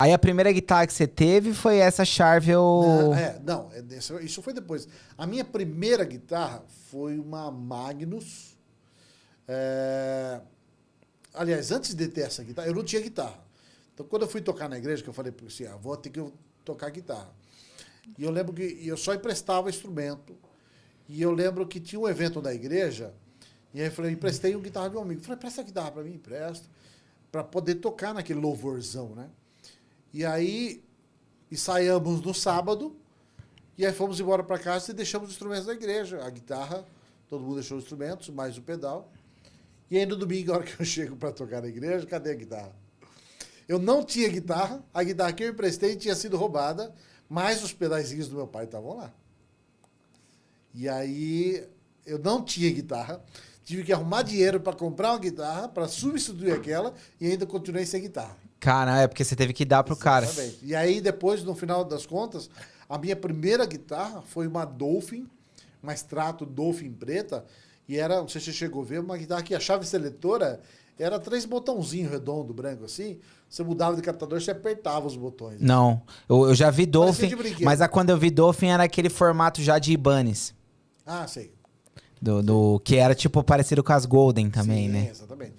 Aí a primeira guitarra que você teve foi essa Charvel... Isso foi depois. A minha primeira guitarra foi uma Magnus. Aliás, antes de ter essa guitarra, eu não tinha guitarra. Então, quando eu fui tocar na igreja, que eu falei assim, vou ter que tocar guitarra. E eu lembro que eu só emprestava instrumento. E eu lembro que tinha um evento da igreja, e aí eu falei, emprestei uma guitarra de um amigo. Eu falei, presta a guitarra para mim, empresta, para poder tocar naquele louvorzão, né? E aí, ensaiamos no sábado, e aí fomos embora para casa e deixamos os instrumentos da igreja. A guitarra, todo mundo deixou os instrumentos, mais o pedal. E aí no domingo, a hora que eu chego para tocar na igreja, cadê a guitarra? Eu não tinha guitarra, a guitarra que eu emprestei tinha sido roubada, mas os pedaizinhos do meu pai estavam lá. E aí, eu não tinha guitarra, tive que arrumar dinheiro para comprar uma guitarra, para substituir aquela, e ainda continuei sem guitarra. Cara, é porque você teve que dar pro cara. Exatamente. E aí, depois, no final das contas, a minha primeira guitarra foi uma Dolphin, uma Strato Dolphin preta, e era, não sei se você chegou a ver, uma guitarra que a chave seletora era 3 botãozinhos redondos, branco assim. Você mudava de captador, você apertava os botões. Não, eu já vi Dolphin, de brinquedo. mas quando eu vi Dolphin era aquele formato já de Ibanez. Ah, sei. Que era tipo parecido com as Golden também, Sim, né? Exatamente.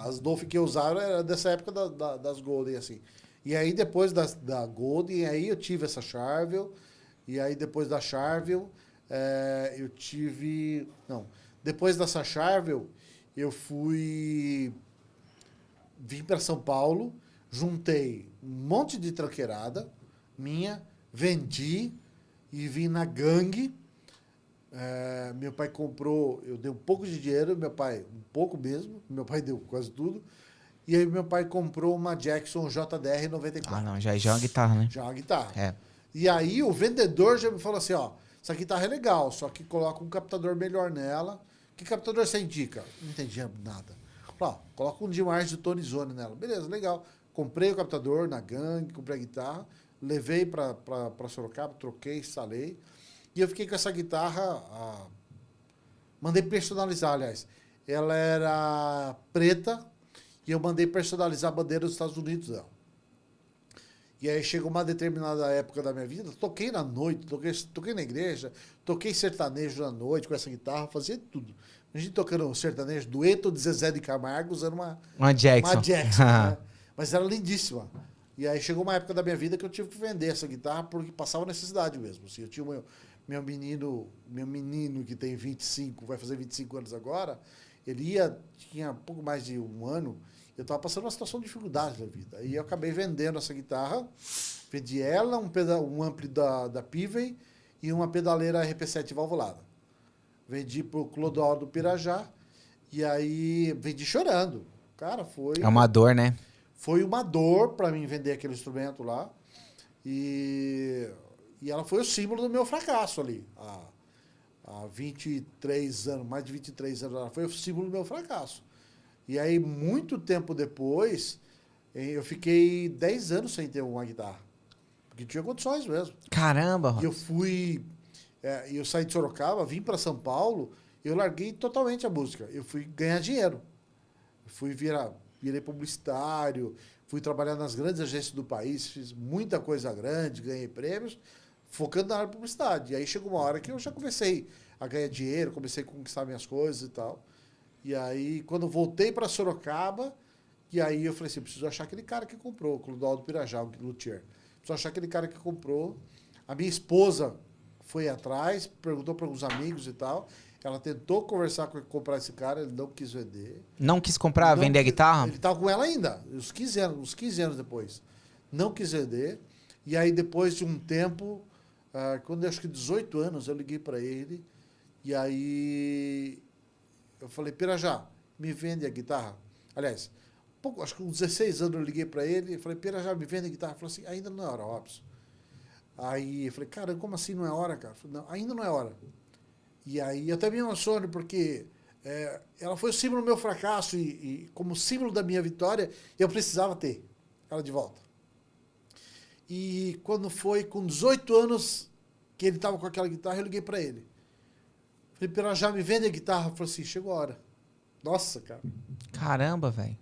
As Dolphin que eu usava era dessa época das Golden, assim. E aí, depois da Golden, aí eu tive essa Charvel. E aí, depois da Charvel, eu tive... Não, depois dessa Charvel, eu vim para São Paulo, juntei um monte de tranqueirada minha, vendi e vim na gangue. Meu pai comprou, eu dei um pouco de dinheiro, meu pai, um pouco mesmo, meu pai deu quase tudo. E aí meu pai comprou uma Jackson JDR 94. Ah, não, já é uma guitarra, né? Já é uma guitarra. É. E aí o vendedor já me falou assim, ó, essa guitarra é legal, só que coloca um captador melhor nela. Que captador você indica? Não entendia nada. Ó, coloca um de mais de Tone Zone nela. Beleza, legal. Comprei o captador na gangue, comprei a guitarra, levei para Sorocaba, troquei, instalei. E eu fiquei com essa guitarra, mandei personalizar, aliás. Ela era preta e eu mandei personalizar a bandeira dos Estados Unidos dela. E aí chegou uma determinada época da minha vida, toquei na noite, toquei na igreja, toquei sertanejo na noite com essa guitarra, fazia tudo. A gente tocando sertanejo, dueto de Zezé de Camargo, usando uma Jackson. Uma Jackson, né? Mas era lindíssima. E aí chegou uma época da minha vida que eu tive que vender essa guitarra porque passava necessidade mesmo. Assim, eu tinha meu menino que tem 25, vai fazer 25 anos agora, tinha pouco mais de um ano, eu estava passando uma situação de dificuldade na vida. E eu acabei vendendo essa guitarra, vendi ela, um ampli da Pivey e uma pedaleira RP7 valvulada. Vendi para o Clodoaldo do Pirajá e aí vendi chorando. Cara, foi... É uma dor, né? Foi uma dor para mim vender aquele instrumento lá. E ela foi o símbolo do meu fracasso ali. Há 23 anos, mais de 23 anos, ela foi o símbolo do meu fracasso. E aí, muito tempo depois, eu fiquei 10 anos sem ter uma guitarra. Porque tinha condições mesmo. Caramba! E eu saí de Sorocaba, vim para São Paulo, eu larguei totalmente a música. Eu fui ganhar dinheiro. Virei publicitário, fui trabalhar nas grandes agências do país, fiz muita coisa grande, ganhei prêmios, focando na área de publicidade. E aí chegou uma hora que eu já comecei a ganhar dinheiro, comecei a conquistar minhas coisas e tal. E aí, quando eu voltei para Sorocaba, e aí eu falei assim, preciso achar aquele cara que comprou, o Clodoaldo Pirajá, o luthier. Preciso achar aquele cara que comprou. A minha esposa foi atrás, perguntou para alguns amigos e tal. Ela tentou conversar com comprar esse cara, ele não quis vender. Não quis comprar, vender a guitarra? Ele estava com ela ainda, uns 15 anos depois. Não quis vender. E aí, depois de um tempo, quando eu acho que 18 anos, eu liguei para ele. E aí eu falei, Pirajá, me vende a guitarra. Aliás, acho que com 16 anos eu liguei para ele e falei, Pirajá, me vende a guitarra. Ele falou assim, ainda não é hora, Robson. Aí eu falei, cara, como assim não é hora, cara? Eu falei, não, ainda não é hora. E aí eu até me emociono porque ela foi o símbolo do meu fracasso e como símbolo da minha vitória, eu precisava ter ela de volta. E quando foi com 18 anos que ele estava com aquela guitarra, eu liguei para ele. Falei, Pirajá, me vende a guitarra. Ele falou assim, chegou a hora. Nossa, cara. Caramba, velho.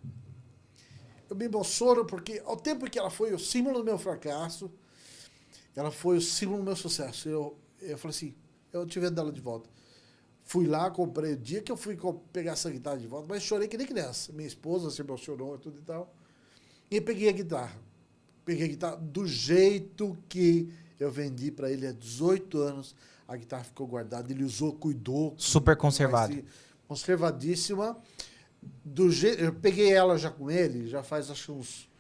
Eu me emociono porque ao tempo que ela foi o símbolo do meu fracasso, ela foi o símbolo do meu sucesso. Eu falei assim, eu te vendo ela de volta. Fui lá, comprei. O dia que eu fui pegar essa guitarra de volta, mas chorei que nem criança. Minha esposa se emocionou e tudo e tal. E eu peguei a guitarra. Peguei a guitarra do jeito que eu vendi para ele há 18 anos. A guitarra ficou guardada, ele usou, cuidou. Super conservada. Conservadíssima. Eu peguei ela já com ele, já faz acho uns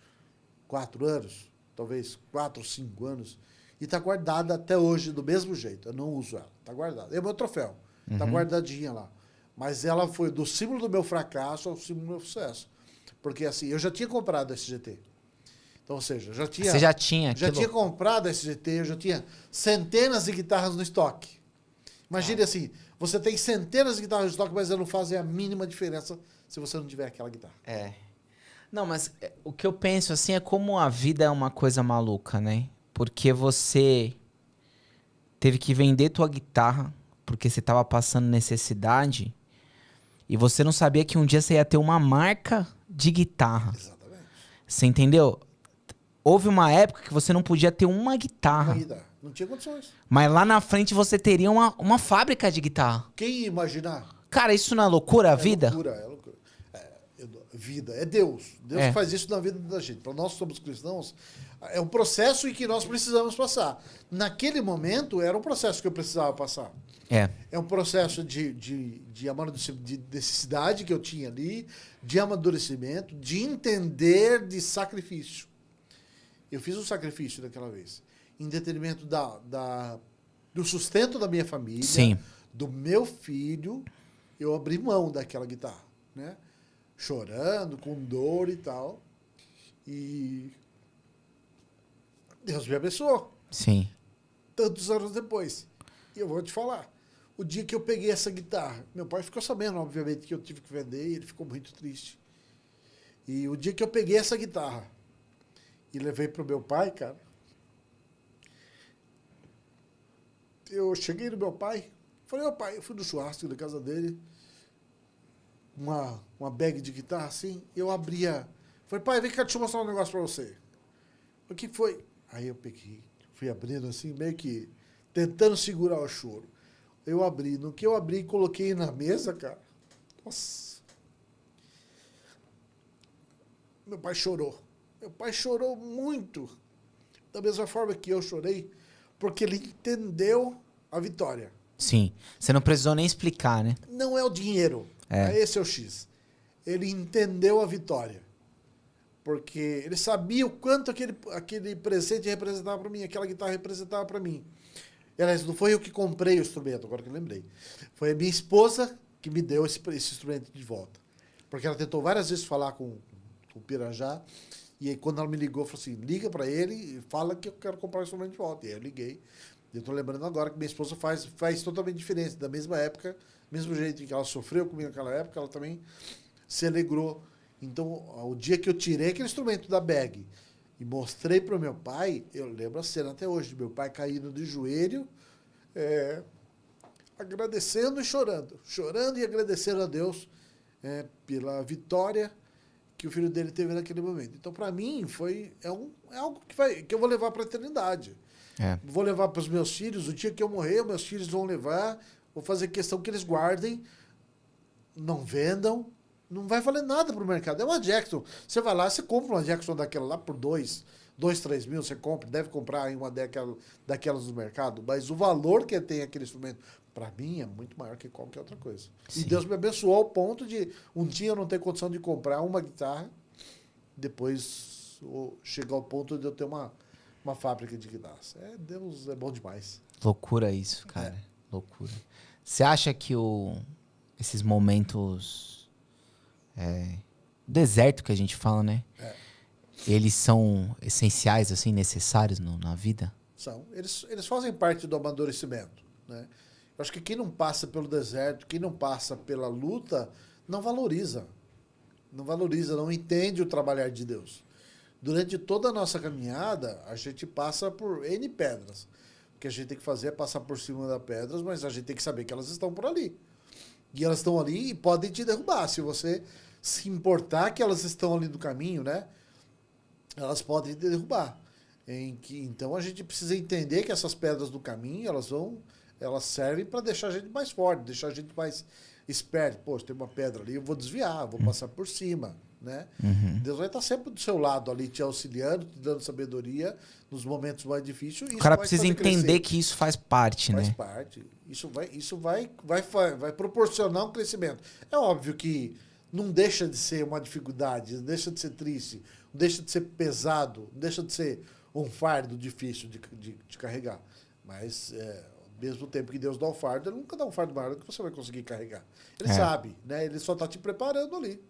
4 anos, talvez 4 ou 5 anos, e está guardada até hoje do mesmo jeito. Eu não uso ela, está guardada. É o meu troféu, está guardadinha lá. Mas ela foi do símbolo do meu fracasso ao símbolo do meu sucesso. Porque assim, eu já tinha comprado esse GT. Então, ou seja, Você já tinha? Já tinha comprado esse GT, eu já tinha centenas de guitarras no estoque. Imagine assim, você tem centenas de guitarras no estoque, mas elas não fazem a mínima diferença se você não tiver aquela guitarra. É. Não, mas o que eu penso assim é como a vida é uma coisa maluca, né? Porque você teve que vender tua guitarra porque você tava passando necessidade e você não sabia que um dia você ia ter uma marca de guitarra. Exatamente. Você entendeu? Houve uma época que você não podia ter uma guitarra. Uma guitarra. Não tinha condições. Mas lá na frente você teria uma fábrica de guitarra. Quem ia imaginar? Cara, isso não é loucura, a vida? É loucura. Vida. É Deus. Deus que faz isso na vida da gente. Para nós que somos cristãos, é um processo em que nós precisamos passar. Naquele momento, era um processo que eu precisava passar. É um processo de necessidade que eu tinha ali, de amadurecimento, de entender, de sacrifício. Eu fiz um sacrifício daquela vez. Em detrimento do sustento da minha família, Sim. do meu filho, eu abri mão daquela guitarra, né? Chorando, com dor e tal. E Deus me abençoou. Sim. Tantos anos depois. E eu vou te falar. O dia que eu peguei essa guitarra, meu pai ficou sabendo, obviamente, que eu tive que vender e ele ficou muito triste. E o dia que eu peguei essa guitarra e levei pro meu pai, cara, eu cheguei no meu pai, falei, ô pai, eu fui no churrasco da casa dele, uma bag de guitarra assim, eu abria. Falei, pai, vem cá, deixa eu mostrar um negócio pra você. O que foi? Aí eu peguei, fui abrindo assim, meio que tentando segurar o choro. Eu abri. No que eu abri e coloquei na mesa, cara, nossa. Meu pai chorou. Meu pai chorou muito. Da mesma forma que eu chorei, porque ele entendeu a vitória. Sim. Você não precisou nem explicar, né? Não é o dinheiro. Esse é o X. Ele entendeu a vitória. Porque ele sabia o quanto aquele presente representava para mim, aquela guitarra representava para mim. Aliás, não foi eu que comprei o instrumento, agora que eu lembrei. Foi a minha esposa que me deu esse instrumento de volta. Porque ela tentou várias vezes falar com o Pirajá. E aí, quando ela me ligou, falou assim, liga para ele e fala que eu quero comprar o instrumento de volta. E aí eu liguei. Eu estou lembrando agora que minha esposa faz totalmente diferente. Da mesma época, mesmo jeito que ela sofreu comigo naquela época, ela também se alegrou. Então, o dia que eu tirei aquele instrumento da bag e mostrei para o meu pai, eu lembro a cena até hoje, meu pai caindo de joelho, agradecendo e chorando. Chorando e agradecendo a Deus pela vitória que o filho dele teve naquele momento. Então, para mim, é algo que eu vou levar para a eternidade. Vou levar para os meus filhos, o dia que eu morrer, meus filhos vão levar, vou fazer questão que eles guardem, não vendam, não vai valer nada para o mercado. É uma Jackson. Você vai lá, você compra uma Jackson daquela lá por 2, 3 mil, você compra, deve comprar uma daquelas no mercado, mas o valor que tem aquele instrumento, para mim, é muito maior que qualquer outra coisa. Sim. E Deus me abençoou ao ponto de um dia eu não ter condição de comprar uma guitarra, depois chegar ao ponto de eu ter uma fábrica de guitarras. Deus é bom demais. Loucura isso, cara. Loucura. Você acha que esses momentos... deserto que a gente fala, né? Eles são essenciais, assim, necessários na vida? São. Eles fazem parte do amadurecimento, né? Eu acho que quem não passa pelo deserto, quem não passa pela luta, não valoriza. Não valoriza, não entende o trabalhar de Deus. Durante toda a nossa caminhada, a gente passa por N pedras. O que a gente tem que fazer é passar por cima das pedras, mas a gente tem que saber que elas estão por ali. E elas estão ali e podem te derrubar. Se você se importar que elas estão ali no caminho, né? elas podem derrubar. Então a gente precisa entender que essas pedras do caminho, elas servem para deixar a gente mais forte, deixar a gente mais esperto. Poxa, tem uma pedra ali, eu vou desviar, vou passar por cima, né? Deus vai estar sempre do seu lado ali, te auxiliando, te dando sabedoria nos momentos mais difíceis. O cara precisa entender que isso faz parte, né? Faz parte. Isso vai proporcionar um crescimento. É óbvio que não deixa de ser uma dificuldade, não deixa de ser triste, não deixa de ser pesado, não deixa de ser um fardo difícil de carregar. Mas, ao mesmo tempo que Deus dá o fardo, ele nunca dá um fardo maior que você vai conseguir carregar. Ele sabe, né? Ele só está te preparando ali.